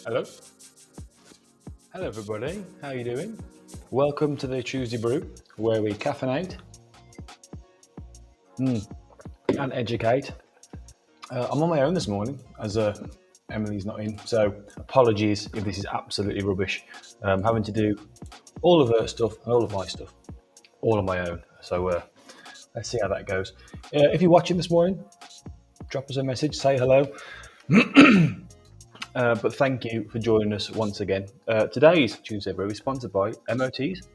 Hello. Hello, everybody. How are you doing? Welcome to the Tuesday Brew, where we caffeinate and educate. I'm on my own this morning, as Emily's not in, so apologies if this is absolutely rubbish. Having to do all of her stuff and all of my stuff, all on my own. So let's see how that goes. If you're watching this morning, drop us a message, say hello. But thank you for joining us once again. Today's Tuesday Brew is sponsored by MOTs.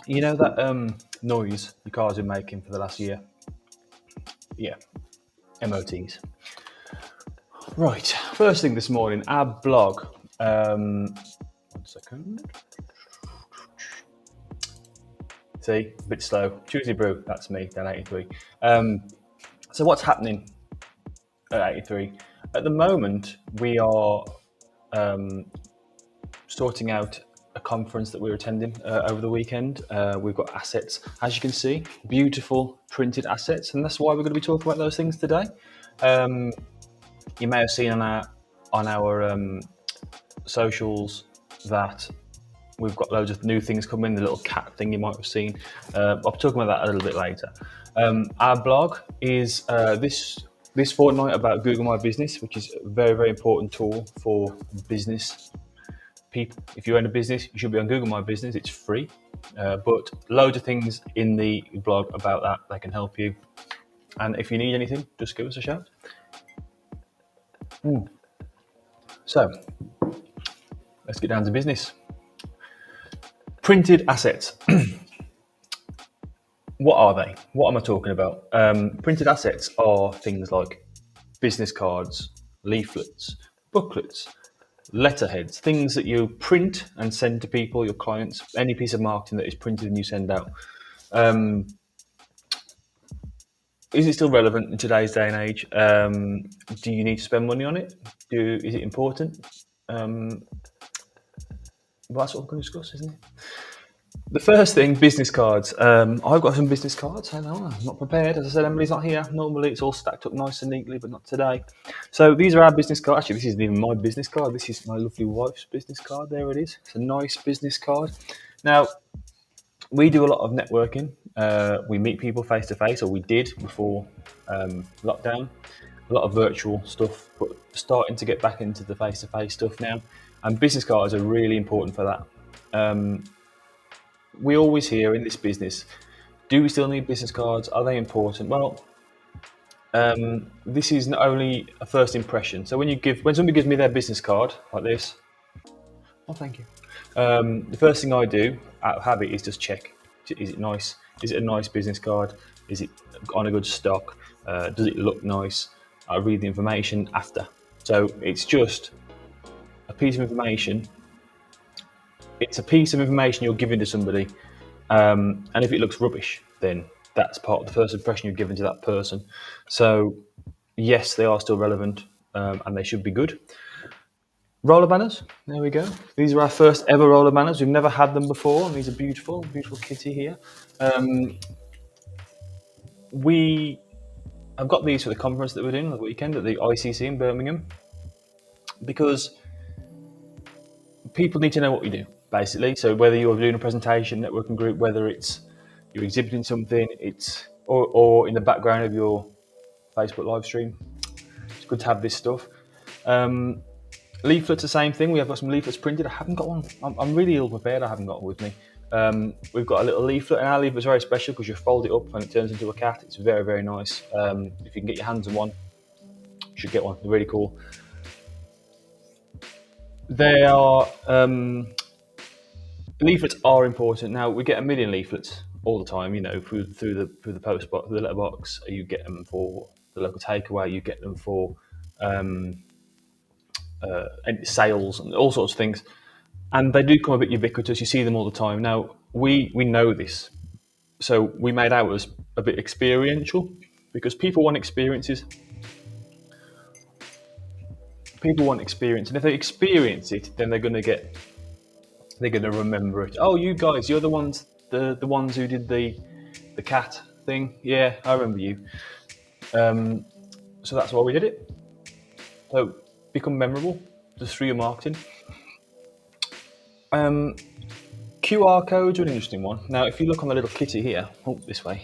You know that noise your cars been making for the last year? Yeah, MOTs. Right, first thing this morning, our blog. 1 second. See, a bit slow. Tuesday Brew, that's me, Dan 83. So what's happening at 83? At the moment, we are sorting out a conference that we're attending over the weekend. We've got assets, as you can see, beautiful printed assets, and that's why we're going to be talking about those things today. You may have seen on our socials that we've got loads of new things coming. The little cat thing you might have seen. I'll be talking about that a little bit later. Our blog is this fortnight about Google My Business, which is a very, very important tool for business people. If you own a business, you should be on Google My Business. It's free, but loads of things in the blog about that can help you. And if you need anything, just give us a shout. So let's get down to business. Printed assets. What are they? What am I talking about? Printed assets are things like business cards, leaflets, booklets, letterheads, things that you print and send to people, your clients, any piece of marketing that is printed and you send out. Is it still relevant in today's day and age? Do you need to spend money on it? Is it important? Well, that's what we're going to discuss, isn't it? The first thing, business cards. I've got some business cards. I know, I'm not prepared. As I said, Emily's not here. Normally it's all stacked up nice and neatly, but not today. So these are our business cards. Actually, this isn't even my business card. This is my lovely wife's business card. There it is. It's a nice business card. Now, we do a lot of networking. We meet people face to face, or we did before lockdown. A lot of virtual stuff, but starting to get back into the face to face stuff now. And business cards are really important for that. We always hear in this business, do we still need business cards? Are they important? Well, this is not only a first impression. So when somebody gives me their business card like this, oh, thank you. The first thing I do out of habit is just check. Is it nice? Is it a nice business card? Is it on a good stock? Does it look nice? I read the information after. So it's just a piece of information. It's a piece of information you're giving to somebody, and if it looks rubbish, then that's part of the first impression you've given to that person. So yes, they are still relevant, and they should be good. Roller banners, there we go. These are our first ever roller banners. We've never had them before, and these are beautiful, beautiful kitty here. I've got these for the conference that we're doing the weekend at the ICC in Birmingham, because people need to know what we do, basically. So whether you're doing a presentation, networking group, whether it's you're exhibiting something, or in the background of your Facebook live stream, it's good to have this stuff. Leaflets, the same thing. We have got some leaflets printed. I haven't got one. I'm really ill prepared. I haven't got one with me. We've got a little leaflet, and our leaflet's very special because you fold it up and it turns into a cat. It's very, very nice. If you can get your hands on one, you should get one. They're really cool. They are leaflets are important. Now we get a million leaflets all the time. You know, through the post box, the letterbox. You get them for the local takeaway. You get them for sales and all sorts of things. And they do come a bit ubiquitous. You see them all the time. Now we know this, so we made ours a bit experiential because people want experiences. People want experience, and if they experience it, then they're going to remember it. Oh, you guys, you're the ones who did the cat thing. Yeah, I remember you. So that's why we did it. So become memorable just through your marketing. QR codes are an interesting one. Now, if you look on the little kitty here, this way.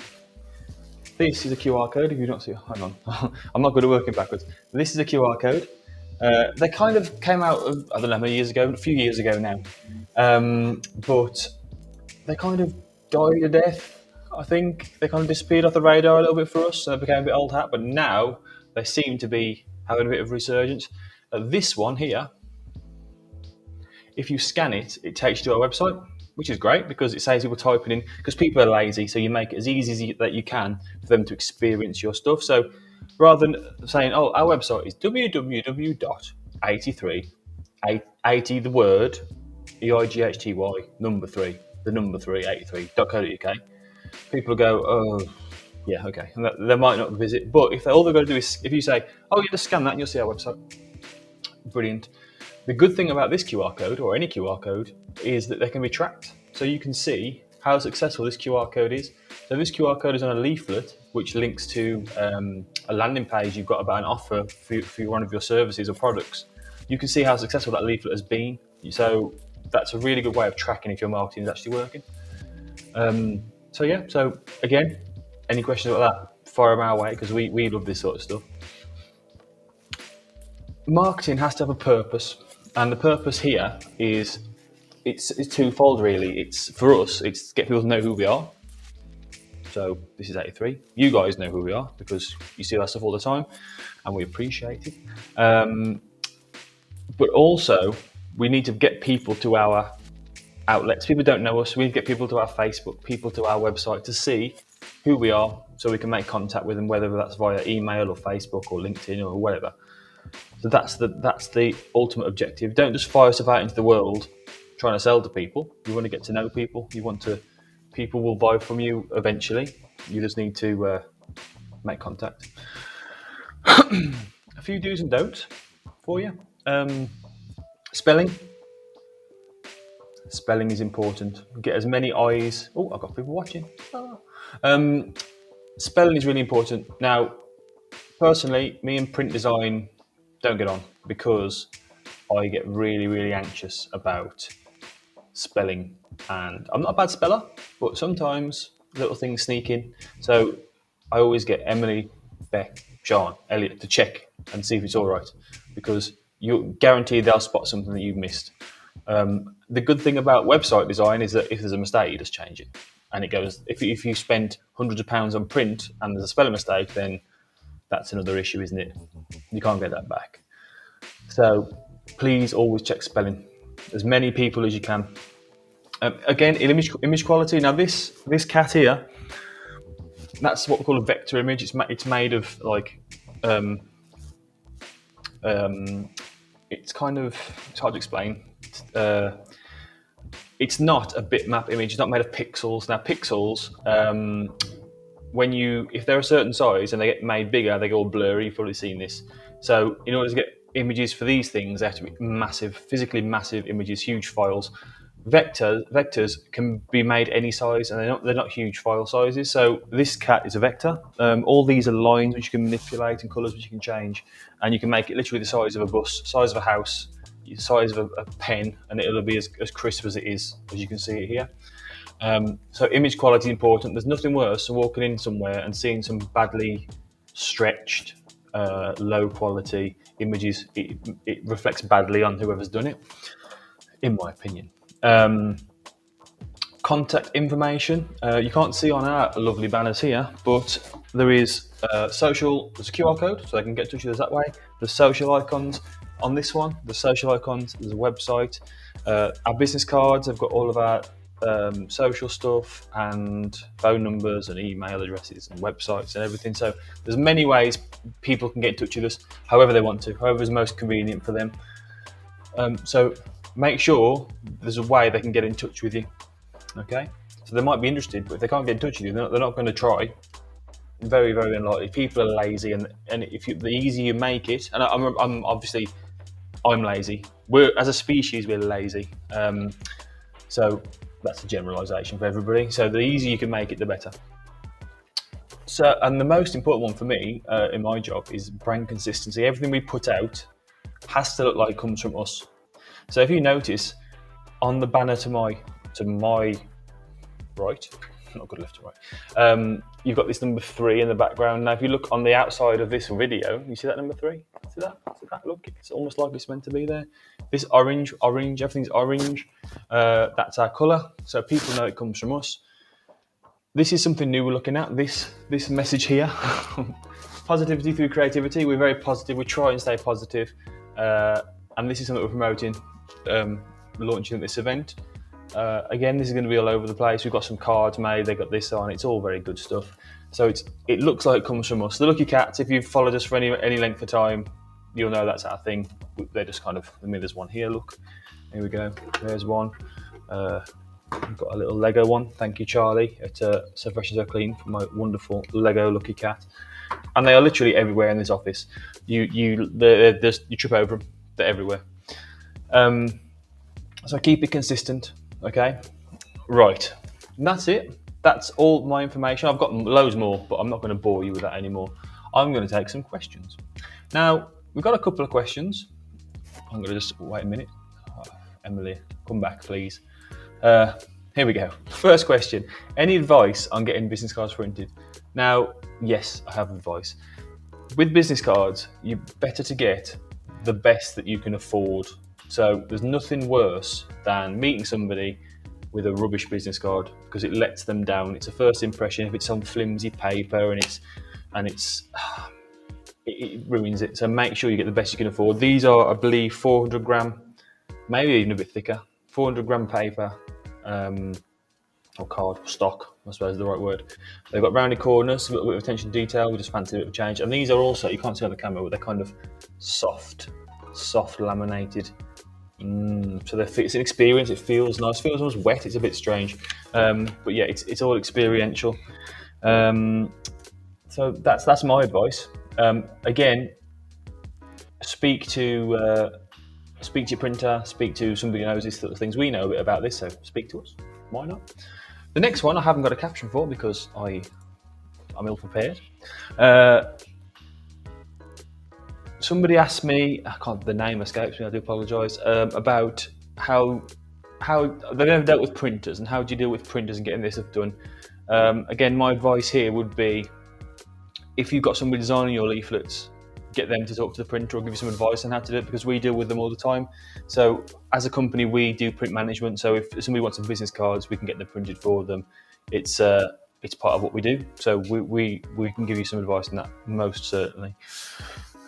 This is a QR code. If you don't see it, hang on. I'm not good at working backwards. This is a QR code. They kind of came out of, I don't know how many years ago, a few years ago now. But they kind of died a death. I think they kind of disappeared off the radar a little bit for us, and they became a bit old hat. But now they seem to be having a bit of resurgence. This one here, if you scan it, it takes you to our website, which is great because it saves people typing in, because people are lazy, so you make it as easy as that you can for them to experience your stuff. So rather than saying, oh, our website is www.83, 80 the word, EIGHTY, number 3, the number 3, 83.co.uk, people go, oh, yeah, okay. And they might not visit, but if all they've got to do is, if you say, oh, you just scan that and you'll see our website. Brilliant. The good thing about this QR code, or any QR code, is that they can be tracked. So you can see how successful this QR code is. So this QR code is on a leaflet, which links to a landing page you've got about an offer for one of your services or products. You can see how successful that leaflet has been. So that's a really good way of tracking if your marketing is actually working. So again, any questions about that, fire them our way, because we love this sort of stuff. Marketing has to have a purpose, and the purpose here is it's twofold really. It's for us, it's to get people to know who we are. So this is 83. You guys know who we are because you see our stuff all the time, and we appreciate it. But also, we need to get people to our outlets. People don't know us. We need to get people to our Facebook, people to our website to see who we are, so we can make contact with them, whether that's via email or Facebook or LinkedIn or whatever. So that's the ultimate objective. Don't just fire stuff out into the world trying to sell to people. You want to get to know people. People will buy from you eventually. You just need to make contact. A few do's and don'ts for you. Spelling. Spelling is important. Get as many eyes. Oh, I've got people watching. Spelling is really important. Now, personally, me and print design don't get on because I get really, really anxious about spelling. And I'm not a bad speller, but sometimes little things sneak in. So I always get Emily, Beck, Sean, Elliot to check and see if it's all right, because you're guaranteed they'll spot something that you've missed. The good thing about website design is that if there's a mistake, you just change it. And it goes, if you spend hundreds of pounds on print and there's a spelling mistake, then that's another issue, isn't it? You can't get that back. So please always check spelling. As many people as you can. Again, image quality. Now this cat here, that's what we call a vector image. It's made of like, it's kind of, it's hard to explain. It's not a bitmap image. It's not made of pixels. Now pixels, if they're a certain size and they get made bigger, they go all blurry. You've probably seen this. So in order to get images for these things, they have to be massive, physically massive images, huge files. Vectors can be made any size, and they're not huge file sizes. So this cat is a vector. All these are lines which you can manipulate and colours which you can change, and you can make it literally the size of a bus, size of a house, the size of a pen, and it'll be as crisp as it is, as you can see it here. So image quality is important. There's nothing worse than walking in somewhere and seeing some badly stretched, low quality images. It reflects badly on whoever's done it, in my opinion. Contact information. You can't see on our lovely banners here, but there is social. There's a QR code, so they can get in touch with us that way. There's social icons on this one. There's social icons. There's a website. Our business cards have got all of our social stuff and phone numbers and email addresses and websites and everything. So there's many ways people can get in touch with us, however they want to, however is most convenient for them. So make sure there's a way they can get in touch with you. Okay, so they might be interested, but if they can't get in touch with you, they're not going to try. Very, very unlikely. People are lazy, and the easier you make it, and I'm obviously lazy. As a species, we're lazy. So that's a generalisation for everybody. So the easier you can make it, the better. So, and the most important one for me in my job is brand consistency. Everything we put out has to look like it comes from us. So if you notice on the banner to my right, not good left to right, you've got this number 3 in the background. Now, if you look on the outside of this video, you see that number 3? See that? See that? Look, it's almost like it's meant to be there. This orange, everything's orange. That's our colour, so people know it comes from us. This is something new we're looking at. This message here, positivity through creativity. We're very positive. We try and stay positive, and this is something we're promoting, launching at this event. Again, this is going to be all over the place. We've got some cards made. They got this on. It's all very good stuff. So it looks like it comes from us. The Lucky Cats. If you've followed us for any length of time, you'll know that's our thing. They're just kind of. I mean, there's one here. Look, here we go. There's one. We've got a little Lego one. Thank you, Charlie, at So Fresh and So Clean, for my wonderful Lego Lucky Cat. And they are literally everywhere in this office. You trip over them. They're everywhere. So keep it consistent. Okay, right. And that's it. That's all my information. I've got loads more, but I'm not going to bore you with that anymore. I'm going to take some questions. Now, we've got a couple of questions. I'm going to just wait a minute. Oh, Emily, come back, please. Here we go. First question. Any advice on getting business cards printed? Now, yes, I have advice. With business cards, you're better to get the best that you can afford. So there's nothing worse than meeting somebody with a rubbish business card, because it lets them down. It's a first impression. If it's on flimsy paper and it ruins it. So make sure you get the best you can afford. These are, I believe, 400 gram, maybe even a bit thicker, 400 gram paper. Or card stock, I suppose is the right word. They've got rounded corners, a little bit of attention to detail. We just fancy a bit of change. And these are also, you can't see on the camera, but they're kind of soft laminated. So it's an experience. It feels nice. It feels almost wet. It's a bit strange, but yeah, it's all experiential. So that's my advice. Again, speak to your printer. Speak to somebody who knows these sort of things. We know a bit about this, so speak to us. Why not? The next one I haven't got a caption for because I'm ill prepared. Somebody asked me, the name escapes me, I do apologise, about how they've never dealt with printers and how do you deal with printers and getting this stuff done. Again, my advice here would be, if you've got somebody designing your leaflets, get them to talk to the printer or give you some advice on how to do it, because we deal with them all the time. So as a company, we do print management. So if somebody wants some business cards, we can get them printed for them. It's part of what we do. So we can give you some advice on that, most certainly.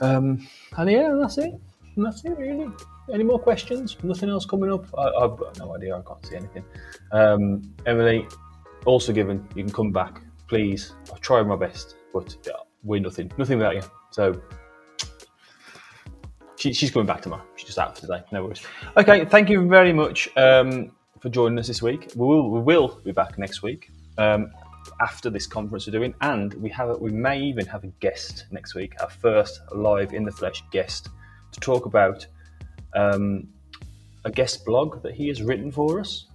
And yeah, that's it. That's it, really. Any more questions? Nothing else coming up? I've got no idea. I can't see anything. Emily, also given, you can come back, please. I'll try my best, but yeah, we're nothing without you. So she's coming back tomorrow. She's just out for today. No worries. Okay, thank you very much for joining us this week. We will be back next week after this conference we're doing, and we may even have a guest next week, our first live in the flesh guest, to talk about a guest blog that he has written for us.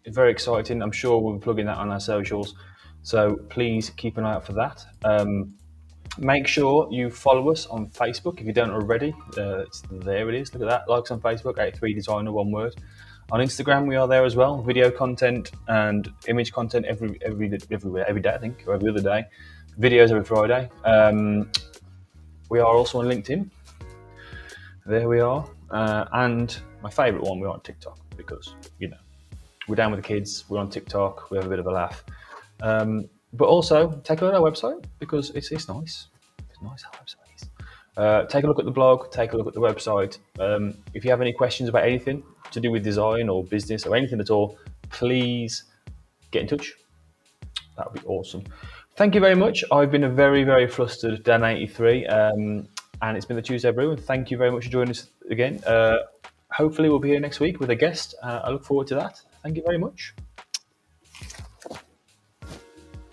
It's very exciting. I'm sure we'll be plugging that on our socials, so please keep an eye out for that. Make sure you follow us on Facebook if you don't already. There it is. Look at that. Likes on Facebook, 83 Designer, one word. On Instagram, we are there as well. Video content and image content every day, I think, or every other day. Videos every Friday. We are also on LinkedIn. There we are. And my favourite one, we're on TikTok, because, we're down with the kids. We're on TikTok. We have a bit of a laugh. But also, take a look at our website, because it's nice. It's nice, our website is. Take a look at the blog, take a look at the website. If you have any questions about anything to do with design or business or anything at all, please get in touch. That would be awesome. Thank you very much. I've been a very, very flustered Dan 83, and it's been the Tuesday Brew, and thank you very much for joining us again. Hopefully we'll be here next week with a guest. I look forward to that. Thank you very much.